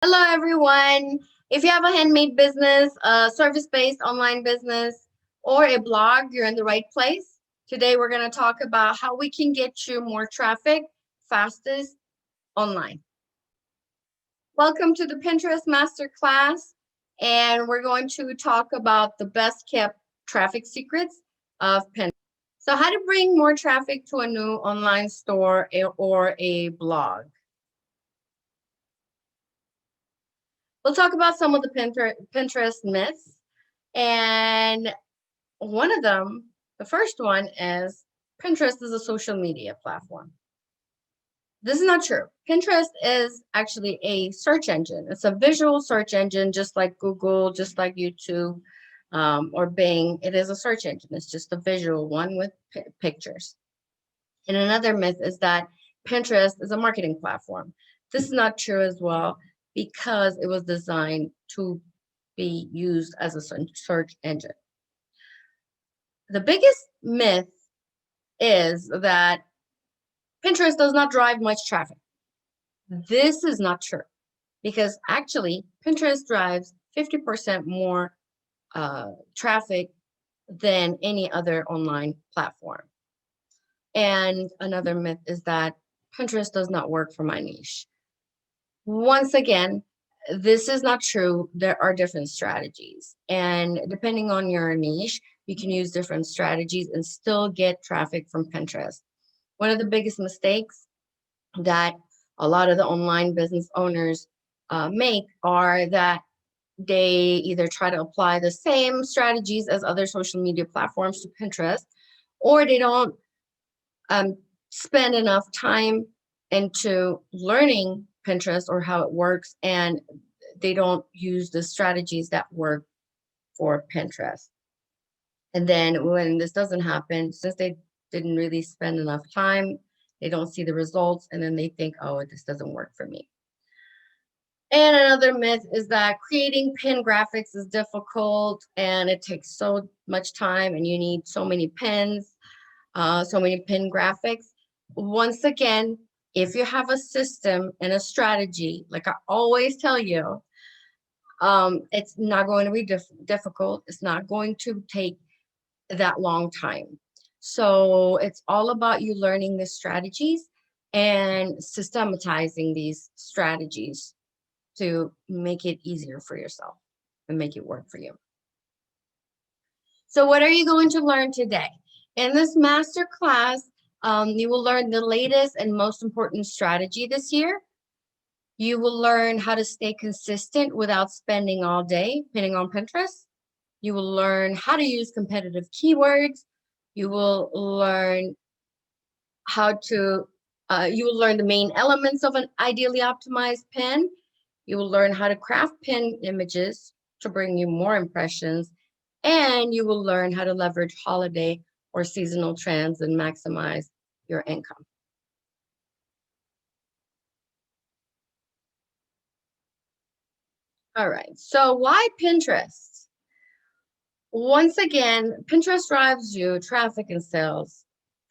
Hello, everyone. If you have a handmade business, a service-based online business, or a blog, you're in the right place. Today, we're going to talk about how we can get you more traffic fastest online. Welcome to the Pinterest Masterclass, and we're going to talk about the best kept traffic secrets of Pinterest. So, how to bring more traffic to a new online store or a blog. We'll talk about some of the Pinterest myths. And one of them, the first one is Pinterest is a social media platform. This is not true. Pinterest is actually a search engine. It's a visual search engine, just like Google, just like YouTube or Bing. It is a search engine. It's just a visual one with pictures. And another myth is that Pinterest is a marketing platform. This is not true as well because it was designed to be used as a search engine. The biggest myth is that Pinterest does not drive much traffic. This is not true because actually Pinterest drives 50% more traffic than any other online platform. And another myth is that Pinterest does not work for my niche. Once again, this is not true. There are different strategies. And depending on your niche, you can use different strategies and still get traffic from Pinterest. One of the biggest mistakes that a lot of the online business owners make are that they either try to apply the same strategies as other social media platforms to Pinterest, or they don't spend enough time into learning Pinterest or how it works, and they don't use the strategies that work for Pinterest. And then when this doesn't happen, since they didn't really spend enough time, they don't see the results, and then they think, oh, this doesn't work for me. And another myth is that creating pin graphics is difficult and it takes so much time and you need so many pins, so many pin graphics. Once again, if you have a system and a strategy, like I always tell you, it's not going to be difficult. It's not going to take that long time. So it's all about you learning the strategies and systematizing these strategies to make it easier for yourself and make it work for you. So what are you going to learn today? In this master class, you will learn the latest and most important strategy this year. You will learn how to stay consistent without spending all day pinning on Pinterest. You will learn how to use competitive keywords. You will learn you will learn the main elements of an ideally optimized pin. You will learn how to craft pin images to bring you more impressions. And you will learn how to leverage holiday or seasonal trends and maximize your income. All right, so why Pinterest? Once again, Pinterest drives you traffic and sales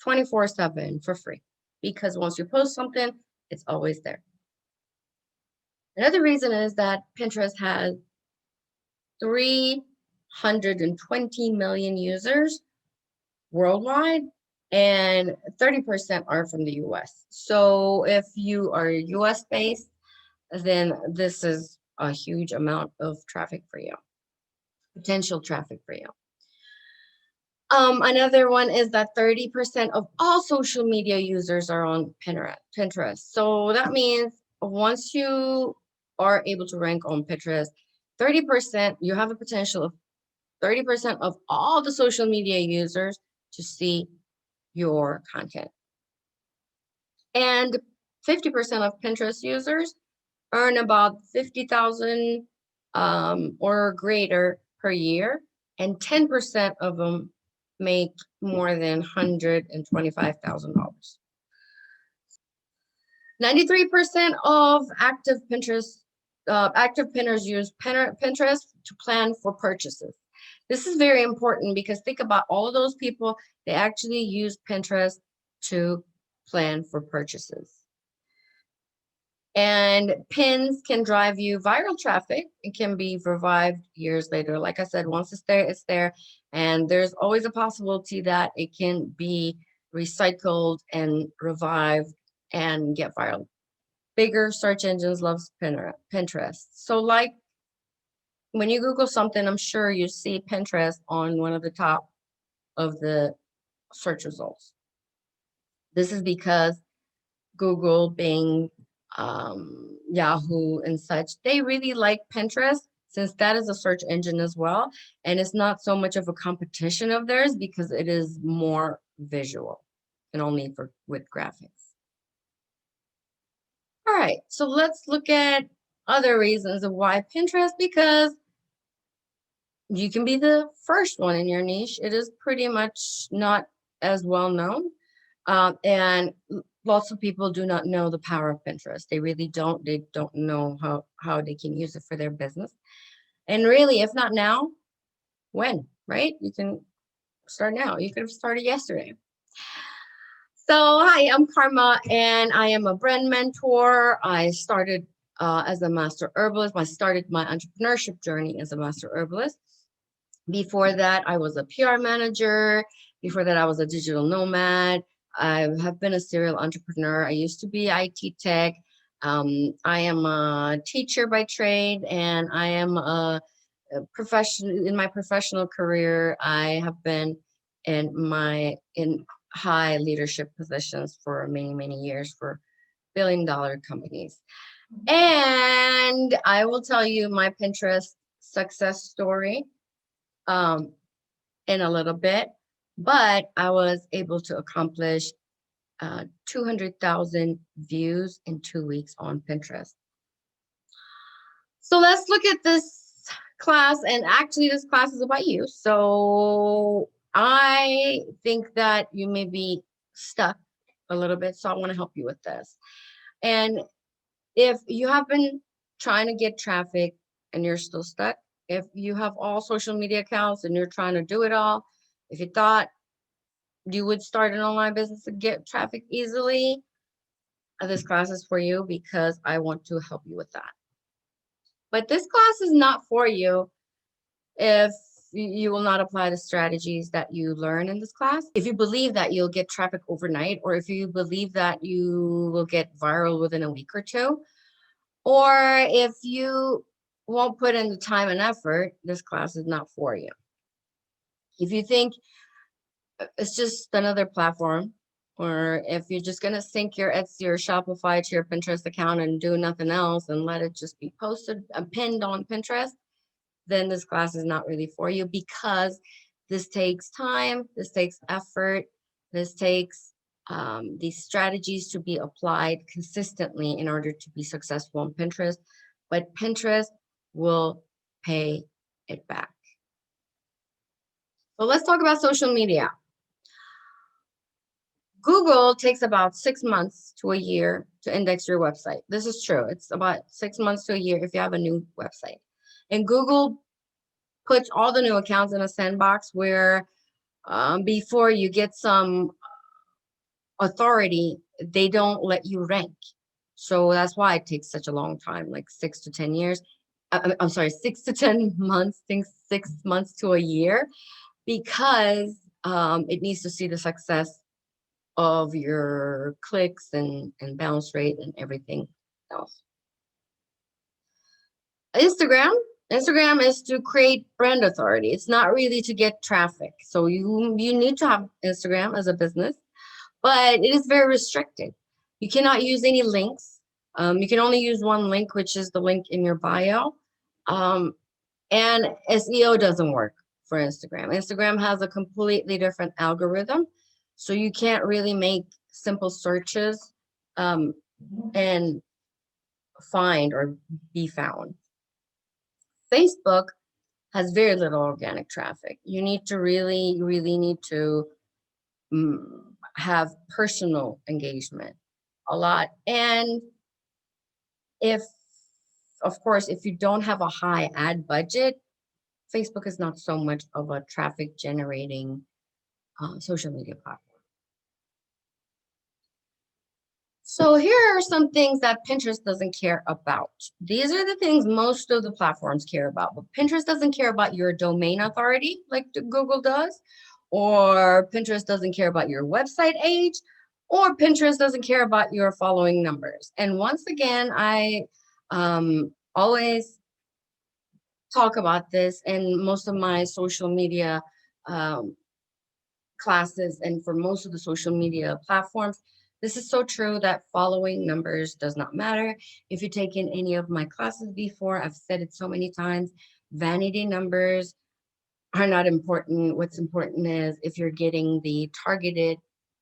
24/7 for free because once you post something, it's always there. Another reason is that Pinterest has 320 million users worldwide, and 30% are from the US. So if you are US based, then this is a huge amount of traffic for you, potential traffic for you. Another one is that 30% of all social media users are on Pinterest. So that means once you are able to rank on Pinterest, 30%, you have a potential of 30% of all the social media users to see your content. And 50% of Pinterest users earn about 50,000 or greater per year, and 10% of them make more than $125,000. 93% of active pinners use Pinterest to plan for purchases. This is very important because think about all of those people, they actually use Pinterest to plan for purchases. And pins can drive you viral traffic. It can be revived years later. Like I said, once it's there, it's there. And there's always a possibility that it can be recycled and revived and get viral. Bigger search engines loves Pinterest. So like when you Google something, I'm sure you see Pinterest on one of the top of the search results. This is because Google, Bing, Yahoo, and such, they really like Pinterest since that is a search engine as well. And it's not so much of a competition of theirs because it is more visual and only for with graphics. All right, so let's look at other reasons of why Pinterest, because you can be the first one in your niche. It is pretty much not as well known. And lots of people do not know the power of Pinterest. They really don't. They don't know how they can use it for their business. And really, if not now, when, right? You can start now. You could have started yesterday. So hi, I'm Karma, and I am a brand mentor. I started as a master herbalist. I started my entrepreneurship journey as a master herbalist. Before that, I was a PR manager. Before that, I was a digital nomad. I have been a serial entrepreneur. I used to be IT tech. I am a teacher by trade, and I am a profession in my professional career. I have been in high leadership positions for many years for billion-dollar companies. And I will tell you my Pinterest success story in a little bit, but I was able to accomplish 200,000 views in 2 weeks on Pinterest. So let's look at this class, and actually this class is about you. So I think that you may be stuck a little bit, so I want to help you with this. And if you have been trying to get traffic and you're still stuck, if you have all social media accounts and you're trying to do it all, if you thought you would start an online business and get traffic easily, this class is for you because I want to help you with that. But this class is not for you if you will not apply the strategies that you learn in this class. If you believe that you'll get traffic overnight, or if you believe that you will get viral within a week or two, or if you won't put in the time and effort, this class is not for you. If you think it's just another platform, or if you're just going to sync your Etsy or Shopify to your Pinterest account and do nothing else and let it just be posted and pinned on Pinterest, then this class is not really for you, because this takes time, this takes effort, this takes these strategies to be applied consistently in order to be successful on Pinterest. But Pinterest will pay it back. So let's talk about social media. Google takes about 6 months to a year to index your website. This is true. It's about 6 months to a year if you have a new website. And Google puts all the new accounts in a sandbox where before you get some authority, they don't let you rank. So that's why it takes such a long time, like 6 to 10 years. I'm sorry, 6 to 10 months, 6 months to a year, because it needs to see the success of your clicks and bounce rate and everything else. Instagram is to create brand authority. It's not really to get traffic. So you need to have Instagram as a business, but it is very restricted. You cannot use any links. You can only use one link, which is the link in your bio. And SEO doesn't work for Instagram. Instagram has a completely different algorithm. So you can't really make simple searches and find or be found. Facebook has very little organic traffic. You need to really need to have personal engagement a lot. And of course, if you don't have a high ad budget, Facebook is not so much of a traffic generating social media platform. So here are some things that Pinterest doesn't care about. These are the things most of the platforms care about, but Pinterest doesn't care about your domain authority like Google does, or Pinterest doesn't care about your website age, or Pinterest doesn't care about your following numbers. And once again, I always talk about this in most of my social media um, classes and for most of the social media platforms. This is so true that following numbers does not matter. If you've taken any of my classes before, I've said it so many times, vanity numbers are not important. What's important is if you're getting the targeted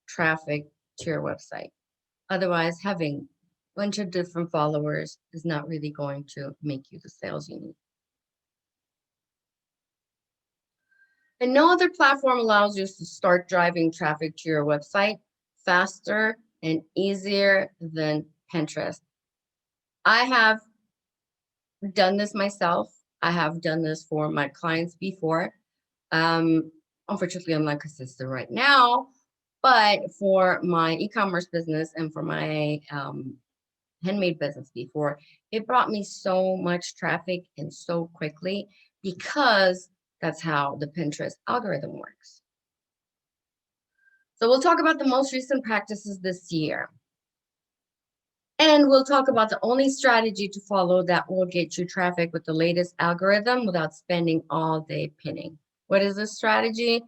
traffic to your website. Otherwise, having a bunch of different followers is not really going to make you the sales you need. And no other platform allows you to start driving traffic to your website faster and easier than Pinterest. I have done this myself. I have done this for my clients before. Unfortunately, I'm not consistent right now, but for my e-commerce business and for my handmade business before, it brought me so much traffic and so quickly because that's how the Pinterest algorithm works. So we'll talk about the most recent practices this year. And we'll talk about the only strategy to follow that will get you traffic with the latest algorithm without spending all day pinning. What is this strategy?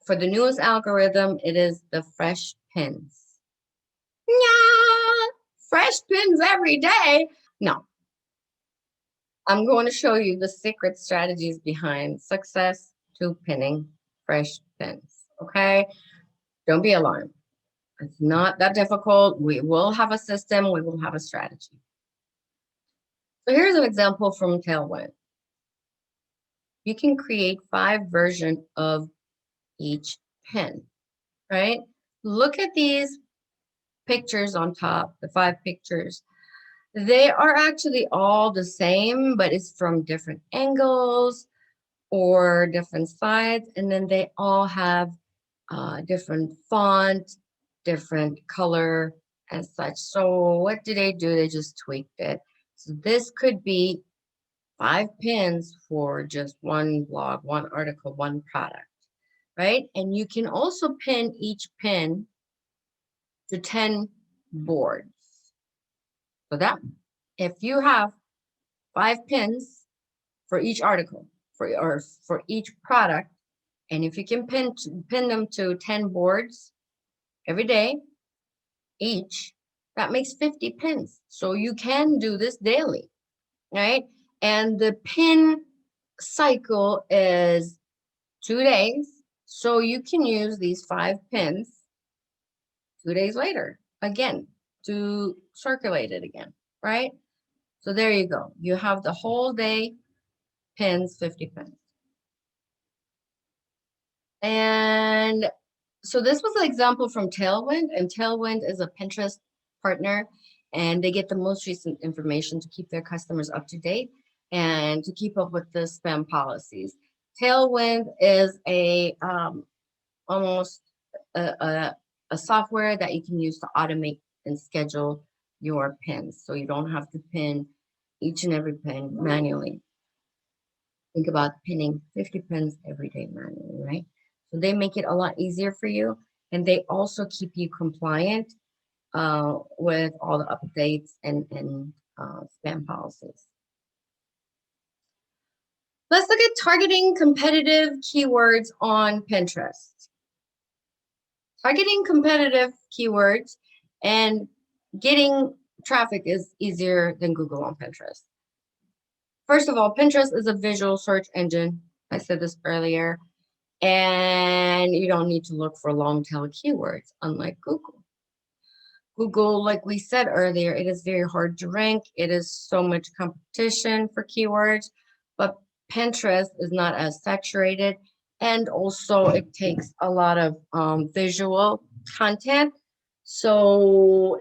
For the newest algorithm, it is the fresh pins. Yeah, fresh pins every day. No, I'm going to show you the secret strategies behind success to pinning fresh pins. Okay, don't be alarmed. It's not that difficult. We will have a system. We will have a strategy. So here's an example from Tailwind. You can create 5 versions of each pin, right? Look at these pictures on top, the 5 pictures. They are actually all the same, but it's from different angles or different sides. And then they all have different font, different color and such. So what do? They just tweaked it. So this could be 5 pins for just one blog, one article, one product, right? And you can also pin each pin to 10 boards. So that if you have 5 pins for each article for each product, and if you can pin them to 10 boards every day each, that makes 50 pins. So you can do this daily, right? And the pin cycle is 2 days. So you can use these 5 pins 2 days later again to circulate it again, right? So there you go. You have the whole day pins, 50 pins. And so this was an example from Tailwind, and Tailwind is a Pinterest partner, and they get the most recent information to keep their customers up to date and to keep up with the spam policies. Tailwind is a almost a software that you can use to automate and schedule your pins, so you don't have to pin each and every pin manually. Think about pinning 50 pins every day manually, right? So they make it a lot easier for you, and they also keep you compliant with all the updates and spam policies. Let's look at targeting competitive keywords on Pinterest. Targeting competitive keywords and getting traffic is easier than Google on Pinterest. First of all, Pinterest is a visual search engine. I said this earlier. And you don't need to look for long tail keywords, unlike Google. Google, like we said earlier, it is very hard to rank. It is so much competition for keywords, but Pinterest is not as saturated. And also it takes a lot of visual content. So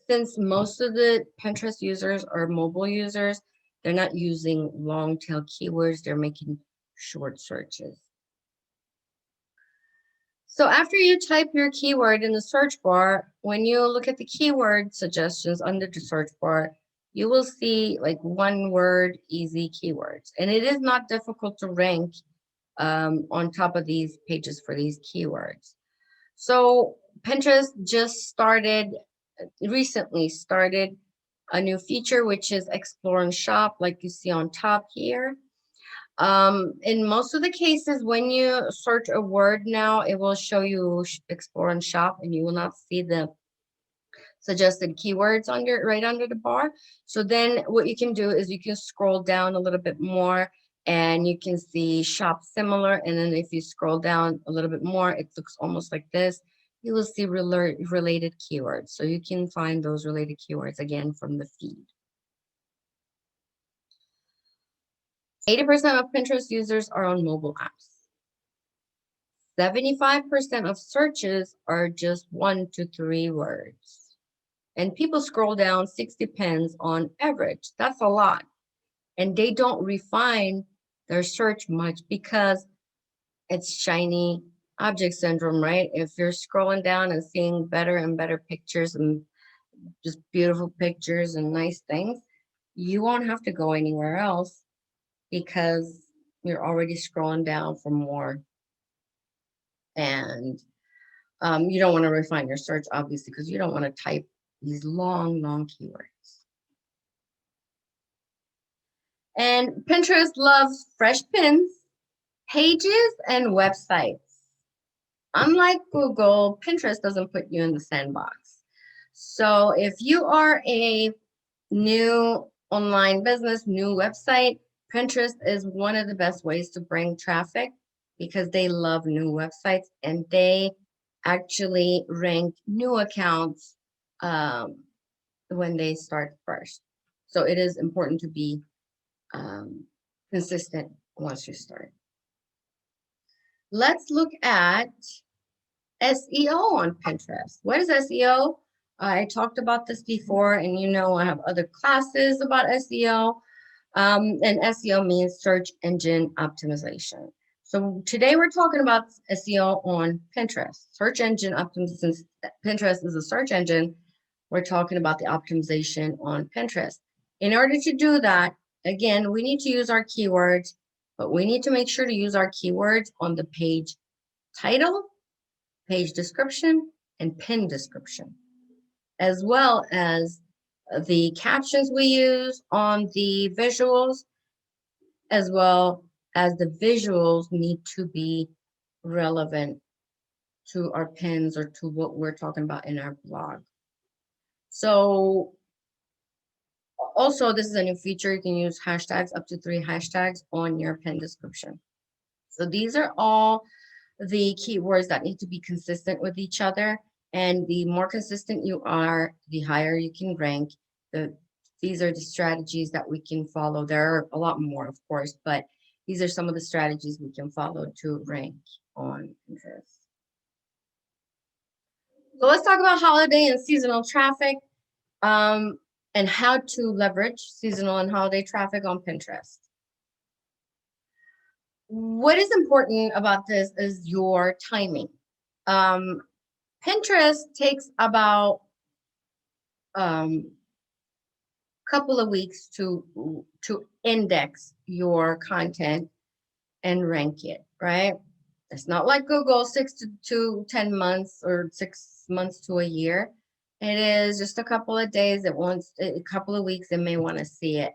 since most of the Pinterest users are mobile users, they're not using long tail keywords. They're making short searches. So after you type your keyword in the search bar, when you look at the keyword suggestions under the search bar, you will see like one word easy keywords. And it is not difficult to rank on top of these pages for these keywords. So Pinterest just recently started a new feature, which is explore and shop, like you see on top here. In most of the cases, when you search a word now, it will show you explore and shop, and you will not see the suggested keywords right under the bar. So then what you can do is you can scroll down a little bit more and you can see shop similar. And then if you scroll down a little bit more, it looks almost like this. You will see related keywords. So you can find those related keywords again from the feed. 80% of Pinterest users are on mobile apps. 75% of searches are just 1 to 3 words. And people scroll down 60 pins on average. That's a lot. And they don't refine their search much because it's shiny object syndrome, right? If you're scrolling down and seeing better and better pictures and just beautiful pictures and nice things, you won't have to go anywhere else because you're already scrolling down for more. And you don't want to refine your search, obviously, because you don't want to type these long keywords. And Pinterest loves fresh pins, pages, and websites. Unlike Google, Pinterest doesn't put you in the sandbox. So if you are a new online business, new website, Pinterest is one of the best ways to bring traffic because they love new websites and they actually rank new accounts when they start first. So it is important to be consistent once you start. Let's look at SEO on Pinterest. What is SEO? I talked about this before, and you know I have other classes about SEO. And SEO means search engine optimization. So today we're talking about SEO on Pinterest. Search engine optimization, since Pinterest is a search engine, we're talking about the optimization on Pinterest. In order to do that, again, we need to use our keywords, but we need to make sure to use our keywords on the page title, page description, and pin description, as well as the captions we use on the visuals, as well as the visuals need to be relevant to our pins or to what we're talking about in our blog. So also, this is a new feature. You can use hashtags, up to 3 hashtags on your pin description. So these are all the keywords that need to be consistent with each other. And the more consistent you are, the higher you can rank. These are the strategies that we can follow. There are a lot more, of course, but these are some of the strategies we can follow to rank on Pinterest. So let's talk about holiday and seasonal traffic and how to leverage seasonal and holiday traffic on Pinterest. What is important about this is your timing. Pinterest takes about couple of weeks to index your content and rank it, right? It's not like Google, 6 to 10 months or 6 months to a year. It is just a couple of days. A couple of weeks, it may want to see it.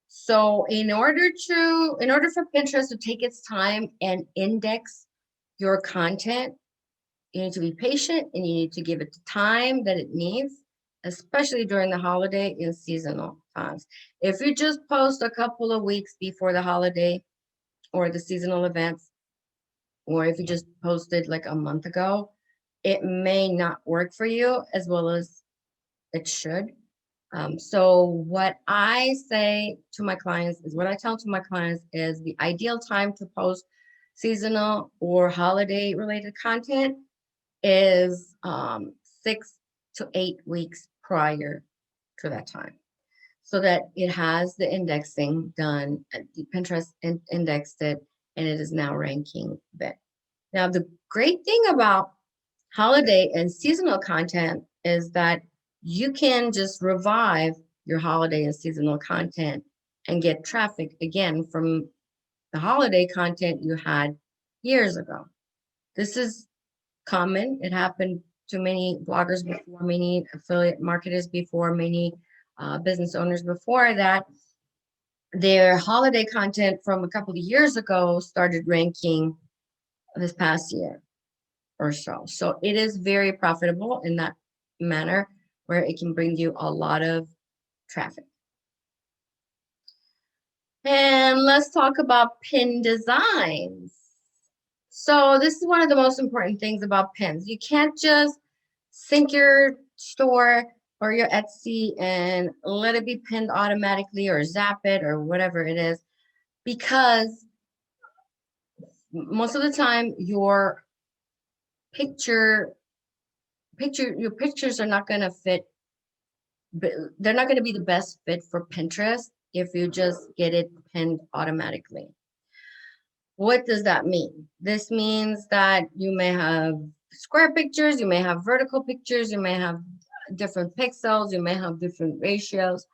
So in order for Pinterest to take its time and index your content, you need to be patient and you need to give it the time that it needs, especially during the holiday and seasonal times. If you just post a couple of weeks before the holiday or the seasonal events, or if you just posted like a month ago, it may not work for you as well as it should. So what I say to my clients is, what I tell to my clients is the ideal time to post seasonal or holiday related content is 6 to 8 weeks prior to that time, so that it has the indexing done. Pinterest indexed it, and it is now ranking Now, the great thing about holiday and seasonal content is that you can just revive your holiday and seasonal content and get traffic again from the holiday content you had years ago. This is common. It happened to many bloggers before, many affiliate marketers before, many business owners before that. Their holiday content from a couple of years ago started ranking this past year or so. So it is very profitable in that manner where it can bring you a lot of traffic. And let's talk about pin designs. So this is one of the most important things about pins. You can't just sync your store or your Etsy and let it be pinned automatically or zap it or whatever it is, because most of the time your pictures are not going to fit. They're not going to be the best fit for Pinterest if you just get it pinned automatically. What does that mean? This means that you may have square pictures, you may have vertical pictures, you may have different pixels, you may have different ratios.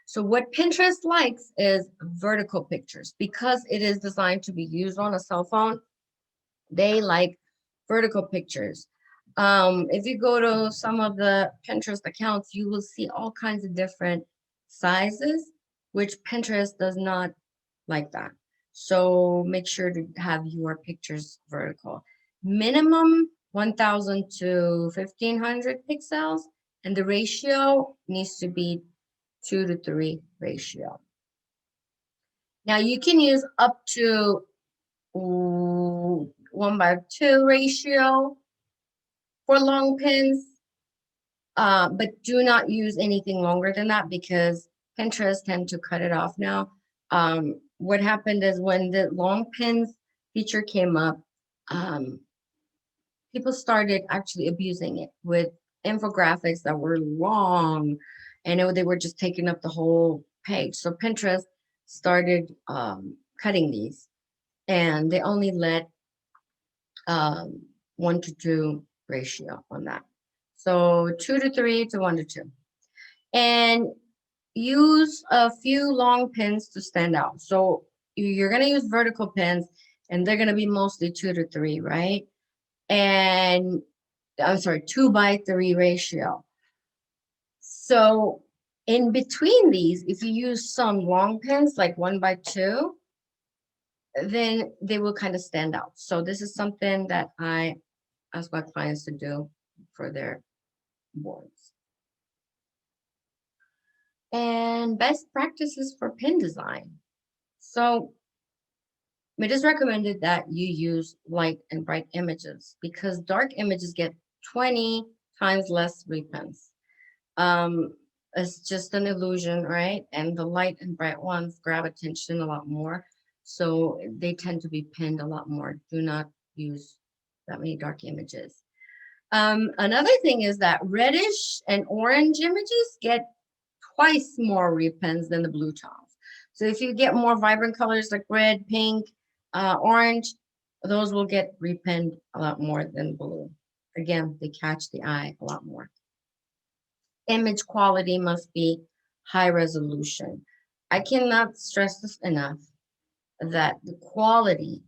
So what Pinterest likes is vertical pictures because it is designed to be used on a cell phone. They like vertical pictures. If you go to some of the Pinterest accounts, you will see all kinds of different sizes, which Pinterest does not like that. So make sure to have your pictures vertical. Minimum 1,000 to 1,500 pixels, and the ratio needs to be 2:3 ratio. Now you can use up to 1:2 ratio for long pins, but do not use anything longer than that because Pinterest tend to cut it off now. What happened is when the long pins feature came up, people started actually abusing it with infographics that were long, and they were just taking up the whole page. So Pinterest started cutting these, and they only let 1:2 ratio on that. So 2:3 to 1:2. And use a few long pins to stand out. So you're going to use vertical pins, and they're going to be mostly 2:3, right? And I'm sorry, 2:3 ratio. So in between these, if you use some long pins like 1:2, then they will kind of stand out. So this is something that I ask my clients to do for their boards. And best practices for pin design. So it is recommended that you use light and bright images because dark images get 20 times less repins. It's just an illusion, right? And the light and bright ones grab attention a lot more. So they tend to be pinned a lot more. Do not use that many dark images. Another thing is that reddish and orange images get twice more repins than the blue tones. So if you get more vibrant colors like red, pink, orange, those will get repinned a lot more than blue. Again, they catch the eye a lot more. Image quality must be high resolution. I cannot stress this enough that the quality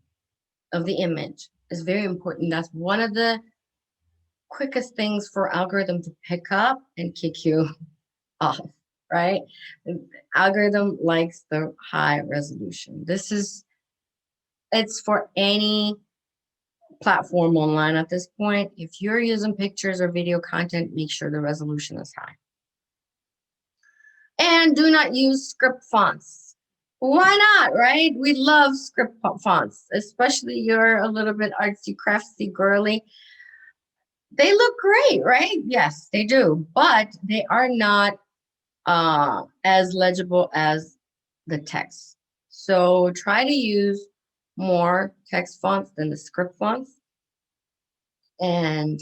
of the image is very important. That's one of the quickest things for algorithm to pick up and kick you off, right? The algorithm likes the high resolution. It's for any platform online at this point. If you're using pictures or video content, make sure the resolution is high. And do not use script fonts. Why not, right? We love script fonts, especially you're a little bit artsy, craftsy, girly. They look great, right? Yes, they do, but they are not as legible as the text. So try to use more text fonts than the script fonts. And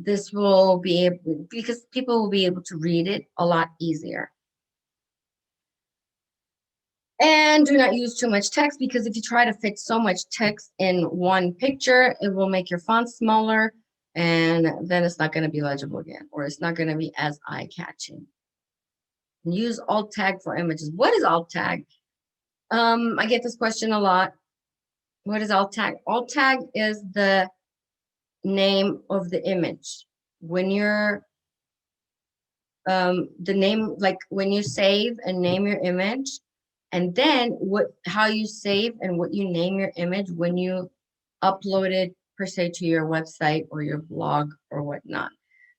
this will be able, because people will be able to read it a lot easier. And do not use too much text, because if you try to fit so much text in one picture, it will make your font smaller, and then it's not going to be legible again, or it's not going to be as eye-catching. Use alt tag for images. What is alt tag? I get this question a lot. What is alt tag? Alt tag is the name of the image. When you're the name, like when you save and name your image, and then how you save and what you name your image when you upload it per se to your website or your blog or whatnot.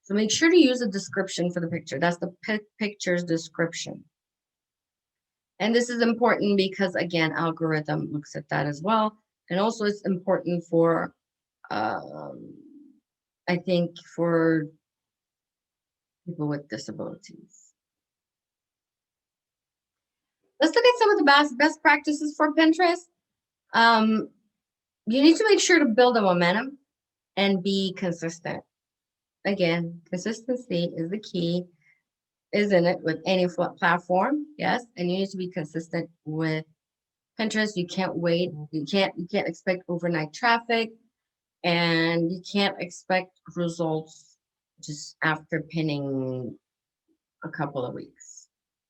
So make sure to use a description for the picture. That's the picture's description. And this is important because, again, algorithm looks at that as well. And also it's important for, I think, for people with disabilities. Let's look at some of the best practices for Pinterest. You need to make sure to build a momentum and be consistent. Again, consistency is the key, isn't it, with any platform? Yes, and you need to be consistent with Pinterest. You can't wait. You can't expect overnight traffic, and you can't expect results just after pinning a couple of weeks,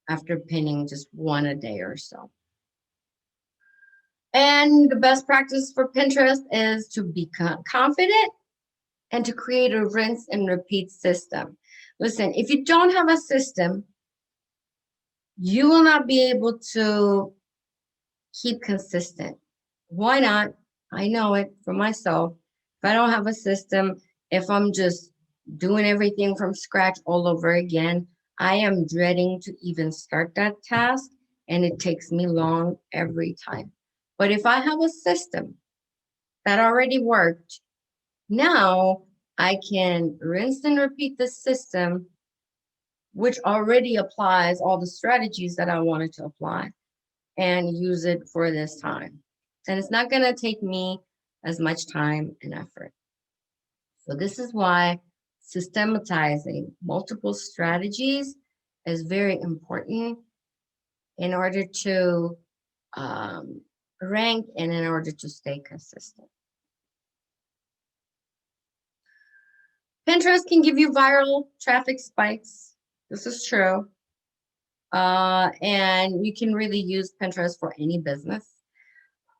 after pinning just one a day or so. And the best practice for Pinterest is to be confident and to create a rinse and repeat system. Listen, if you don't have a system, you will not be able to keep consistent. Why not? I know it for myself. If I don't have a system, if I'm just doing everything from scratch all over again, I am dreading to even start that task, and it takes me long every time. But if I have a system that already worked, now I can rinse and repeat the system, which already applies all the strategies that I wanted to apply, and use it for this time. And it's not going to take me as much time and effort. So this is why systematizing multiple strategies is very important in order to rank and in order to stay consistent. Pinterest can give you viral traffic spikes. This is true. And you can really use Pinterest for any business.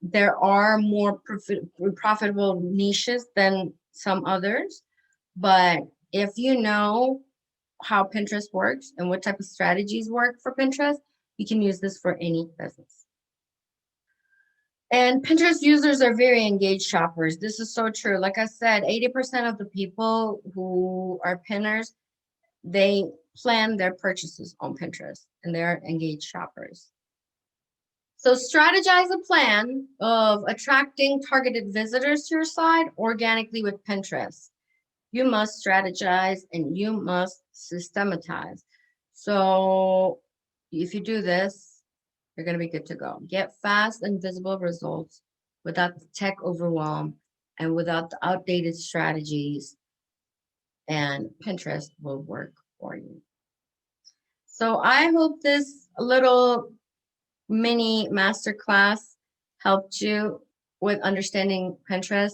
There are more profitable niches than some others, but if you know how Pinterest works and what type of strategies work for Pinterest, you can use this for any business. And Pinterest users are very engaged shoppers. This is so true. Like I said, 80% of the people who are pinners, they plan their purchases on Pinterest, and they're engaged shoppers. So strategize a plan of attracting targeted visitors to your site organically with Pinterest. You must strategize and you must systematize. So if you do this, you're going to be good to go. Get fast and visible results without the tech overwhelm and without the outdated strategies, and Pinterest will work for you. So I hope this little mini masterclass helped you with understanding Pinterest.